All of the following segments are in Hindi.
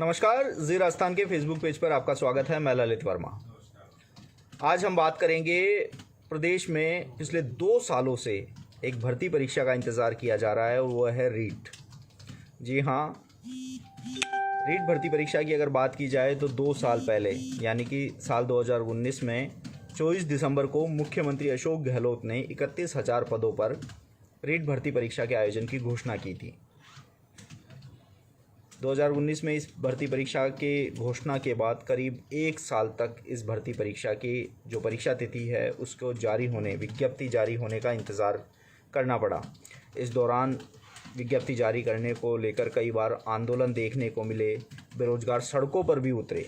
नमस्कार, जी राजस्थान के फेसबुक पेज पर आपका स्वागत है। मैं ललित वर्मा। आज हम बात करेंगे प्रदेश में पिछले 2 सालों से एक भर्ती परीक्षा का इंतज़ार किया जा रहा है और वह है रीट। जी हाँ, रीट भर्ती परीक्षा की अगर बात की जाए तो 2 साल पहले यानी कि साल 2019 में 24 दिसंबर को मुख्यमंत्री अशोक गहलोत ने 31,000 पदों पर रीट भर्ती परीक्षा के आयोजन की घोषणा की थी। 2019 में इस भर्ती परीक्षा के घोषणा के बाद करीब 1 साल तक इस भर्ती परीक्षा की जो परीक्षा तिथि है उसको विज्ञप्ति जारी होने का इंतज़ार करना पड़ा। इस दौरान विज्ञप्ति जारी करने को लेकर कई बार आंदोलन देखने को मिले, बेरोजगार सड़कों पर भी उतरे।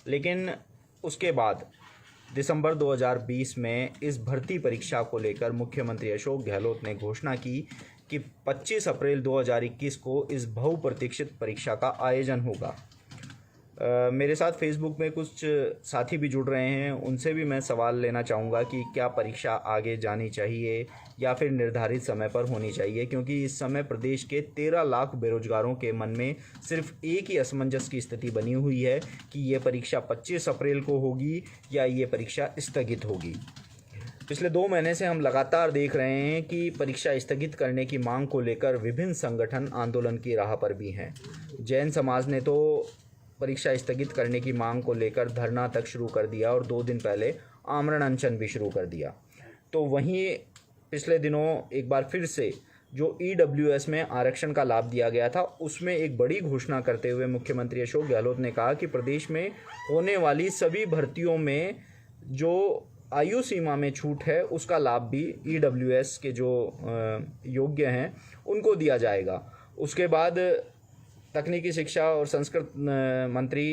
लेकिन उसके बाद दिसंबर 2020 में इस भर्ती परीक्षा को लेकर मुख्यमंत्री अशोक गहलोत ने घोषणा की कि 25 अप्रैल 2021 को इस बहुप्रतीक्षित परीक्षा का आयोजन होगा। मेरे साथ फेसबुक में कुछ साथी भी जुड़ रहे हैं, उनसे भी मैं सवाल लेना चाहूँगा कि क्या परीक्षा आगे जानी चाहिए या फिर निर्धारित समय पर होनी चाहिए, क्योंकि इस समय प्रदेश के 13 लाख बेरोजगारों के मन में सिर्फ एक ही असमंजस की स्थिति बनी हुई है कि ये परीक्षा 25 अप्रैल को होगी या ये परीक्षा स्थगित होगी। पिछले 2 महीने से हम लगातार देख रहे हैं कि परीक्षा स्थगित करने की मांग को लेकर विभिन्न संगठन आंदोलन की राह पर भी हैं। जैन समाज ने तो परीक्षा स्थगित करने की मांग को लेकर धरना तक शुरू कर दिया और 2 दिन पहले आमरण अनशन भी शुरू कर दिया। तो वहीं पिछले दिनों एक बार फिर से जो EWS में आरक्षण का लाभ दिया गया था, उसमें एक बड़ी घोषणा करते हुए मुख्यमंत्री अशोक गहलोत ने कहा कि प्रदेश में होने वाली सभी भर्तियों में जो आयु सीमा में छूट है उसका लाभ भी EWS के जो योग्य हैं उनको दिया जाएगा। उसके बाद तकनीकी शिक्षा और संस्कृत मंत्री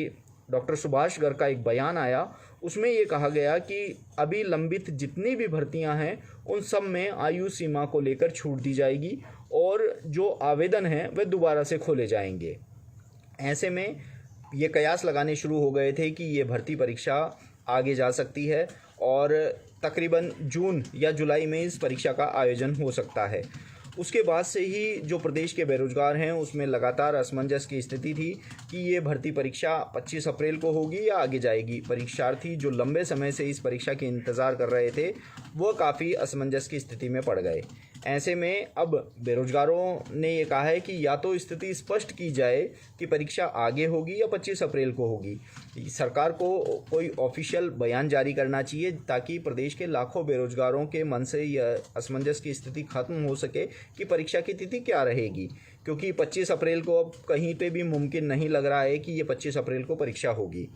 डॉक्टर सुभाष गर्ग का एक बयान आया, उसमें ये कहा गया कि अभी लंबित जितनी भी भर्तियां हैं उन सब में आयु सीमा को लेकर छूट दी जाएगी और जो आवेदन हैं वह दोबारा से खोले जाएंगे। ऐसे में ये कयास लगाने शुरू हो गए थे कि ये भर्ती परीक्षा आगे जा सकती है और तकरीबन जून या जुलाई में इस परीक्षा का आयोजन हो सकता है। उसके बाद से ही जो प्रदेश के बेरोजगार हैं उसमें लगातार असमंजस की स्थिति थी कि ये भर्ती परीक्षा 25 अप्रैल को होगी या आगे जाएगी। परीक्षार्थी जो लंबे समय से इस परीक्षा के इंतज़ार कर रहे थे वो काफ़ी असमंजस की स्थिति में पड़ गए। ऐसे में अब बेरोजगारों ने ये कहा है कि या तो स्थिति स्पष्ट की जाए कि परीक्षा आगे होगी या 25 अप्रैल को होगी। सरकार को कोई ऑफिशियल बयान जारी करना चाहिए ताकि प्रदेश के लाखों बेरोजगारों के मन से यह असमंजस की स्थिति खत्म हो सके कि परीक्षा की तिथि क्या रहेगी, क्योंकि 25 अप्रैल को अब कहीं पे भी मुमकिन नहीं लग रहा है कि ये 25 अप्रैल को परीक्षा होगी।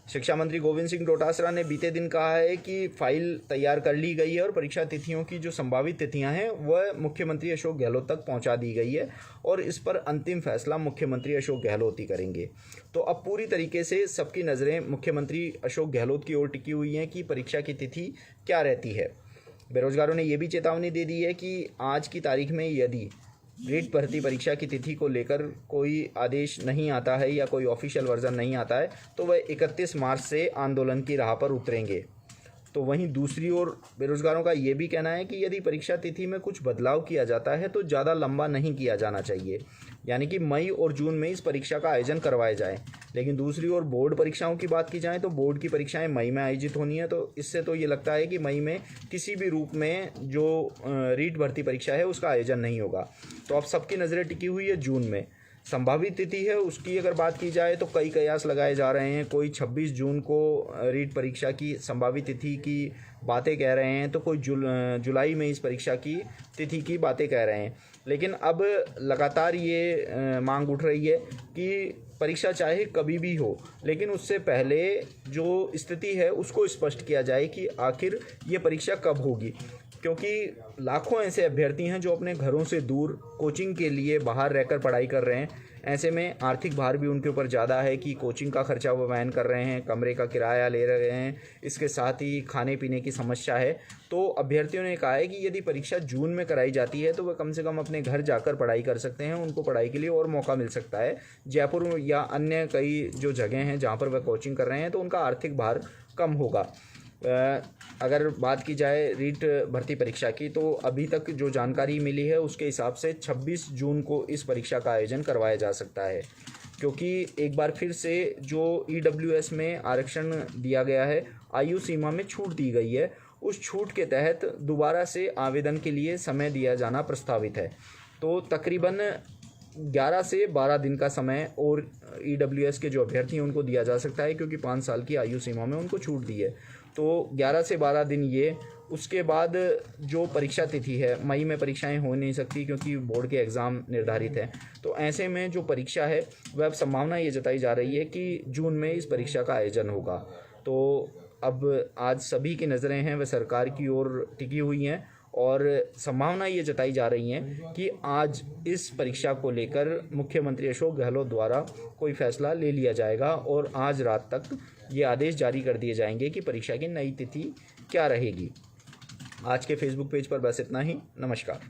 शिक्षा मंत्री गोविंद सिंह डोटासरा ने बीते दिन कहा है कि फाइल तैयार कर ली गई है और परीक्षा तिथियों की जो संभावित तिथियां हैं वह मुख्यमंत्री अशोक गहलोत तक पहुंचा दी गई है और इस पर अंतिम फैसला मुख्यमंत्री अशोक गहलोत ही करेंगे। तो अब पूरी तरीके से सबकी नज़रें मुख्यमंत्री अशोक गहलोत की ओर टिकी हुई हैं कि परीक्षा की तिथि क्या रहती है। बेरोजगारों ने यह भी चेतावनी दे दी है कि आज की तारीख में यदि रीट भर्ती परीक्षा की तिथि को लेकर कोई आदेश नहीं आता है या कोई ऑफिशियल वर्जन नहीं आता है तो वह 31 मार्च से आंदोलन की राह पर उतरेंगे। तो वहीं दूसरी ओर बेरोजगारों का ये भी कहना है कि यदि परीक्षा तिथि में कुछ बदलाव किया जाता है तो ज़्यादा लंबा नहीं किया जाना चाहिए, यानी कि मई और जून में इस परीक्षा का आयोजन करवाया जाए। लेकिन दूसरी ओर बोर्ड परीक्षाओं की बात की जाए तो बोर्ड की परीक्षाएं मई में आयोजित होनी है, तो इससे तो ये लगता है कि मई में किसी भी रूप में जो रीट भर्ती परीक्षा है उसका आयोजन नहीं होगा। तो अब सबकी नज़रें टिकी हुई है जून में। संभावित तिथि है उसकी अगर बात की जाए तो कई कयास लगाए जा रहे हैं। कोई 26 जून को रीट परीक्षा की संभावित तिथि की बातें कह रहे हैं, तो कोई जुलाई में इस परीक्षा की तिथि की बातें कह रहे हैं। लेकिन अब लगातार ये मांग उठ रही है कि परीक्षा चाहे कभी भी हो, लेकिन उससे पहले जो स्थिति है उसको स्पष्ट किया जाए कि आखिर ये परीक्षा कब होगी, क्योंकि लाखों ऐसे अभ्यर्थी हैं जो अपने घरों से दूर कोचिंग के लिए बाहर रहकर पढ़ाई कर रहे हैं। ऐसे में आर्थिक भार भी उनके ऊपर ज़्यादा है कि कोचिंग का खर्चा वो वहन कर रहे हैं, कमरे का किराया ले रहे हैं, इसके साथ ही खाने पीने की समस्या है। तो अभ्यर्थियों ने कहा है कि यदि परीक्षा जून में कराई जाती है तो वह कम से कम अपने घर जाकर पढ़ाई कर सकते हैं, उनको पढ़ाई के लिए और मौका मिल सकता है। जयपुर या अन्य कई जो जगह हैं जहाँ पर वह कोचिंग कर रहे हैं तो उनका आर्थिक भार कम होगा। अगर बात की जाए रीट भर्ती परीक्षा की तो अभी तक जो जानकारी मिली है उसके हिसाब से 26 जून को इस परीक्षा का आयोजन करवाया जा सकता है। क्योंकि एक बार फिर से जो EWS में आरक्षण दिया गया है, आयु सीमा में छूट दी गई है, उस छूट के तहत दोबारा से आवेदन के लिए समय दिया जाना प्रस्तावित है। तो तकरीबन 11 से 12 दिन का समय और EWS के जो अभ्यर्थी हैं उनको दिया जा सकता है, क्योंकि 5 साल की आयु सीमा में उनको छूट दी है। तो 11 से 12 दिन ये, उसके बाद जो परीक्षा तिथि है, मई में परीक्षाएं हो नहीं सकती क्योंकि बोर्ड के एग्ज़ाम निर्धारित हैं। तो ऐसे में जो परीक्षा है वह अब संभावना ये जताई जा रही है कि जून में इस परीक्षा का आयोजन होगा। तो अब आज सभी की नज़रें हैं वह सरकार की ओर टिकी हुई हैं और संभावना ये जताई जा रही है कि आज इस परीक्षा को लेकर मुख्यमंत्री अशोक गहलोत द्वारा कोई फैसला ले लिया जाएगा और आज रात तक ये आदेश जारी कर दिए जाएंगे कि परीक्षा की नई तिथि क्या रहेगी। आज के फेसबुक पेज पर बस इतना ही। नमस्कार।